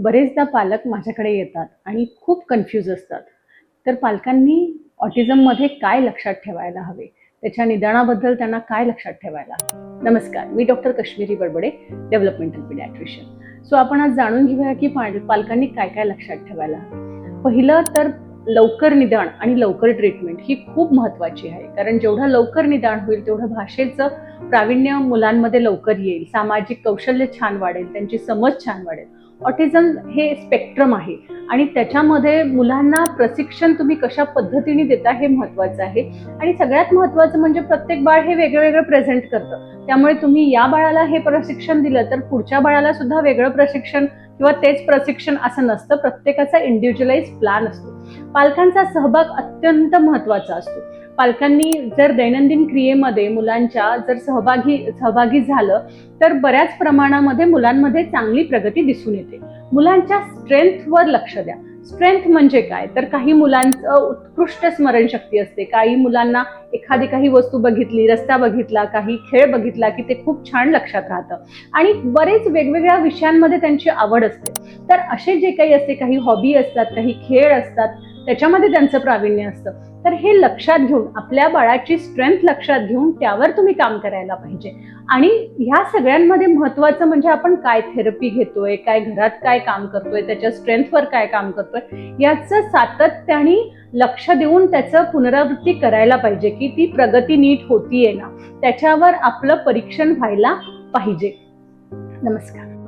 बरेचदा पालक माझ्याकडे येतात आणि खूप कन्फ्यूज असतात. तर पालकांनी ऑटिझममध्ये काय लक्षात ठेवायला हवे? त्याच्या निदानाबद्दल त्यांना काय लक्षात ठेवायला हवे? नमस्कार, मी डॉक्टर कश्मीरी बडबडे, डेव्हलपमेंटल पिडियाट्रिशियन. आपण आज जाणून घेऊया की पालकांनी काय काय लक्षात ठेवायला हवे. पहिलं तर लवकर निदान आणि लवकर ट्रीटमेंट ही खूप महत्त्वाची आहे. कारण जेवढं लवकर निदान होईल तेवढं भाषेचं प्रावीण्य मुलांमध्ये लवकर येईल, सामाजिक कौशल्य छान वाढेल, त्यांची समज छान वाढेल. ऑटिझम हे स्पेक्ट्रम आहे आणि त्याच्यामध्ये मुलांना प्रशिक्षण तुम्ही कशा पद्धतीने देता हे महत्वाचं आहे. आणि सगळ्यात महत्वाचं म्हणजे प्रत्येक बाळ हे वेगळं वेगळं प्रेझेंट करतं. त्यामुळे तुम्ही या बाळाला हे प्रशिक्षण दिलं तर पुढच्या बाळाला सुद्धा वेगळं प्रशिक्षण किंवा तेच प्रशिक्षण असं नसतं. प्रत्येकाचा इंडिव्हिज्युअलाइज प्लॅन असतो. पालकांचा सहभाग अत्यंत महत्वाचा असतो. पालकांनी जर दैनंदिन क्रियेमध्ये मुलांच्या जर सहभागी झालं तर बऱ्याच प्रमाणामध्ये मुलांमध्ये चांगली प्रगती दिसून येते. मुलांच्या स्ट्रेंथवर लक्ष द्या. स्ट्रेंथ म्हणजे काय? तर काही मुलांचं उत्कृष्ट स्मरणशक्ती असते. काही मुलांना काही वस्तू बघितली, रस्ता बघितला, काही खेळ बघितला की ते खूप छान लक्षात राहतं आणि बरेच वेगवेगळ्या विषयांमध्ये त्यांची आवड असते. तर असे जे काही असते, काही हॉबी असतात, काही खेळ असतात, त्याच्यामध्ये त्यांचं प्रावीण्य असतं. तर हे लक्षात घेऊन, आपल्या बाळाची स्ट्रेंथ लक्षात घेऊन त्यावर तुम्ही काम करायला पाहिजे. आणि ह्या सगळ्यांमध्ये महत्वाचं म्हणजे आपण काय थेरपी घेतोय, काय घरात काय काम करतोय, त्याच्या स्ट्रेंथवर काय काम करतोय, याचं सातत्याने लक्ष देऊन त्याचं पुनरावृत्ती करायला पाहिजे की ती प्रगती नीट होतीये ना, त्याच्यावर आपलं परीक्षण व्हायला पाहिजे. नमस्कार.